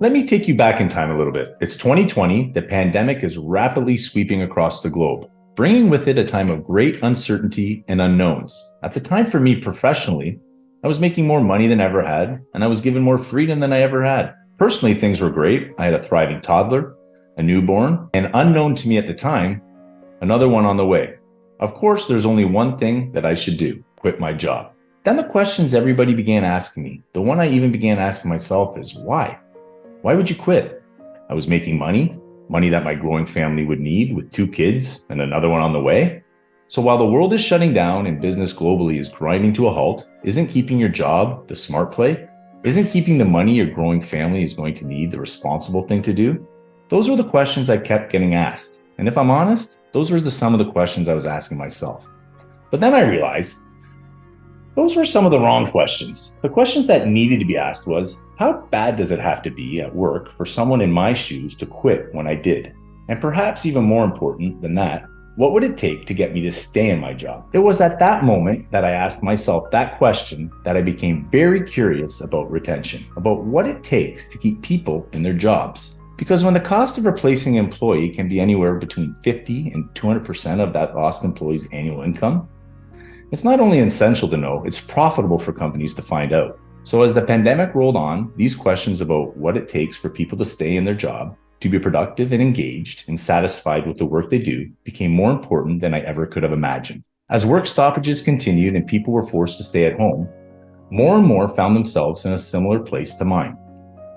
Let me take you back in time a little bit. It's 2020, the pandemic is rapidly sweeping across the globe, bringing with it a time of great uncertainty and unknowns. At the time for me professionally, I was making more money than I ever had, and I was given more freedom than I ever had. Personally, things were great. I had a thriving toddler, a newborn, and unknown to me at the time, another one on the way. Of course, there's only one thing that I should do: quit my job. Then the questions everybody began asking me, the one I even began asking myself is, why? Why would you quit? I was making money that my growing family would need with 2 kids and another one on the way. So while the world is shutting down and business globally is grinding to a halt, isn't keeping your job the smart play? Isn't keeping the money your growing family is going to need the responsible thing to do? Those were the questions I kept getting asked. And if I'm honest, those were some of the questions I was asking myself. But then I realized those were some of the wrong questions. The questions that needed to be asked was, how bad does it have to be at work for someone in my shoes to quit when I did? And perhaps even more important than that, what would it take to get me to stay in my job? It was at that moment that I asked myself that question that I became very curious about retention, about what it takes to keep people in their jobs. Because when the cost of replacing an employee can be anywhere between 50 and 200% of that lost employee's annual income, it's not only essential to know, it's profitable for companies to find out. So as the pandemic rolled on, these questions about what it takes for people to stay in their job, to be productive and engaged and satisfied with the work they do, became more important than I ever could have imagined. As work stoppages continued and people were forced to stay at home, more and more found themselves in a similar place to mine.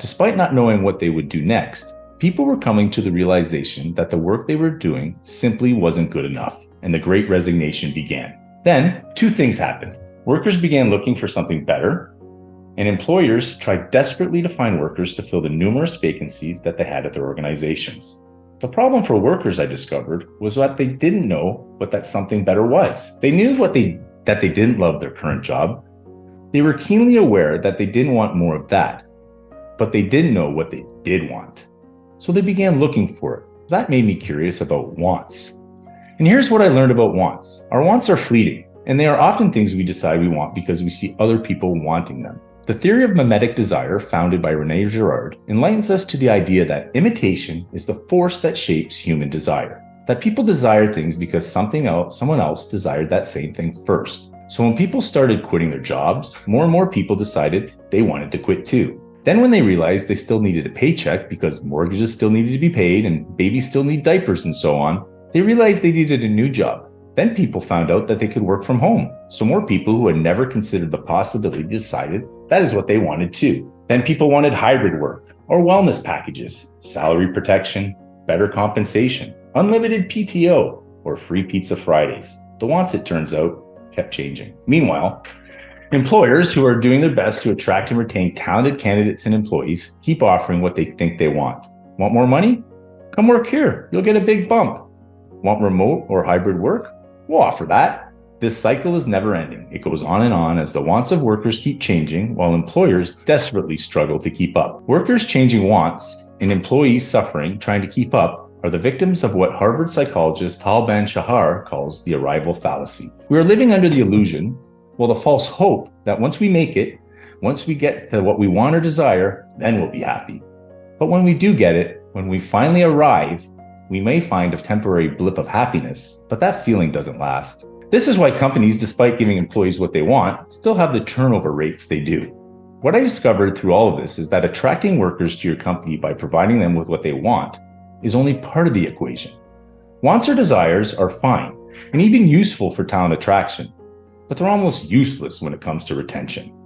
Despite not knowing what they would do next, people were coming to the realization that the work they were doing simply wasn't good enough, and the Great Resignation began. Then, 2 things happened. Workers began looking for something better, and employers tried desperately to find workers to fill the numerous vacancies that they had at their organizations. The problem for workers, I discovered, was that they didn't know what that something better was. They knew that they didn't love their current job. They were keenly aware that they didn't want more of that, but they didn't know what they did want. So they began looking for it. That made me curious about wants. And here's what I learned about wants. Our wants are fleeting, and they are often things we decide we want because we see other people wanting them. The theory of mimetic desire, founded by René Girard, enlightens us to the idea that imitation is the force that shapes human desire. That people desire things because someone else desired that same thing first. So when people started quitting their jobs, more and more people decided they wanted to quit too. Then when they realized they still needed a paycheck because mortgages still needed to be paid and babies still need diapers and so on, they realized they needed a new job. Then people found out that they could work from home. So more people who had never considered the possibility decided that is what they wanted too. Then people wanted hybrid work or wellness packages, salary protection, better compensation, unlimited PTO, or free pizza Fridays. The wants, it turns out, kept changing. Meanwhile, employers who are doing their best to attract and retain talented candidates and employees keep offering what they think they want. Want more money? Come work here. You'll get a big bump. Want remote or hybrid work? We'll offer that. This cycle is never ending. It goes on and on as the wants of workers keep changing while employers desperately struggle to keep up. Workers changing wants and employees suffering trying to keep up are the victims of what Harvard psychologist Tal Ben-Shahar calls the arrival fallacy. We are living under the illusion, the false hope, that once we make it, once we get to what we want or desire, then we'll be happy. But when we do get it, when we finally arrive, we may find a temporary blip of happiness, but that feeling doesn't last. This is why companies, despite giving employees what they want, still have the turnover rates they do. What I discovered through all of this is that attracting workers to your company by providing them with what they want is only part of the equation. Wants or desires are fine and even useful for talent attraction, but they're almost useless when it comes to retention.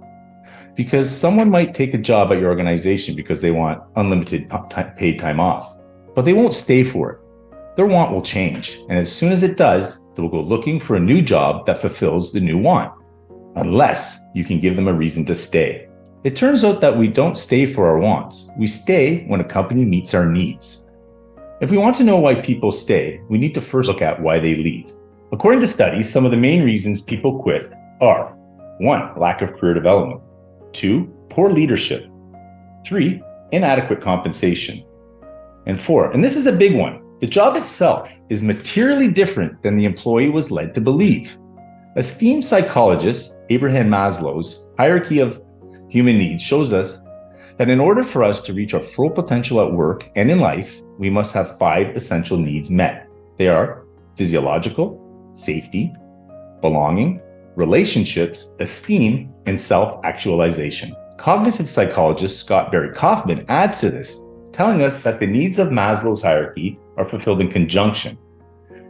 Because someone might take a job at your organization because they want unlimited paid time off, but they won't stay for it. Their want will change, and as soon as it does, they will go looking for a new job that fulfills the new want, unless you can give them a reason to stay. It turns out that we don't stay for our wants. We stay when a company meets our needs. If we want to know why people stay, we need to first look at why they leave. According to studies, some of the main reasons people quit are 1. Lack of career development, 2. Poor leadership, 3. Inadequate compensation, and 4, and this is a big one, the job itself is materially different than the employee was led to believe. Esteemed psychologist Abraham Maslow's hierarchy of human needs shows us that in order for us to reach our full potential at work and in life, we must have 5 essential needs met. They are physiological, safety, belonging, relationships, esteem, and self-actualization. Cognitive psychologist Scott Barry Kaufman adds to this, telling us that the needs of Maslow's hierarchy are fulfilled in conjunction.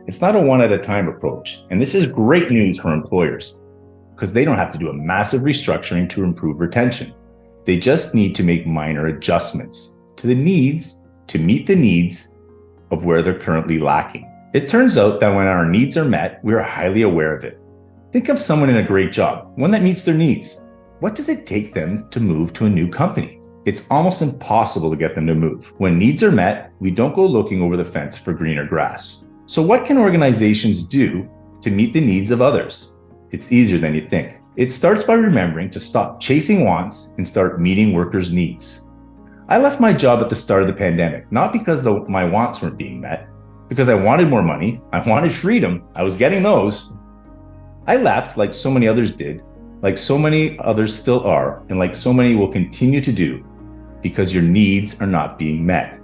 It's not a one-at-a-time approach, and this is great news for employers because they don't have to do a massive restructuring to improve retention. They just need to make minor adjustments to the needs to meet the needs of where they're currently lacking. It turns out that when our needs are met, we are highly aware of it. Think of someone in a great job, one that meets their needs. What does it take them to move to a new company? It's almost impossible to get them to move. When needs are met, we don't go looking over the fence for greener grass. So what can organizations do to meet the needs of others? It's easier than you think. It starts by remembering to stop chasing wants and start meeting workers' needs. I left my job at the start of the pandemic, not because my wants weren't being met, because I wanted more money, I wanted freedom, I was getting those. I left like so many others did, like so many others still are, and like so many will continue to do, because your needs are not being met.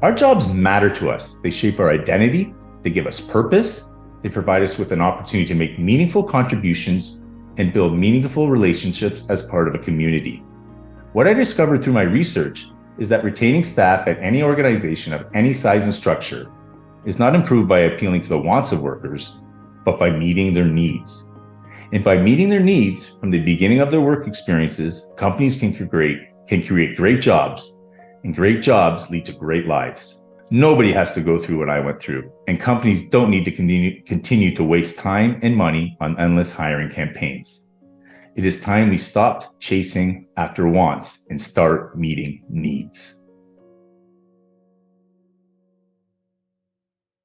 Our jobs matter to us. They shape our identity, they give us purpose, they provide us with an opportunity to make meaningful contributions and build meaningful relationships as part of a community. What I discovered through my research is that retaining staff at any organization of any size and structure is not improved by appealing to the wants of workers, but by meeting their needs. And by meeting their needs from the beginning of their work experiences, companies can create great jobs, and great jobs lead to great lives. Nobody has to go through what I went through, and companies don't need to continue to waste time and money on endless hiring campaigns. It is time we stopped chasing after wants and start meeting needs.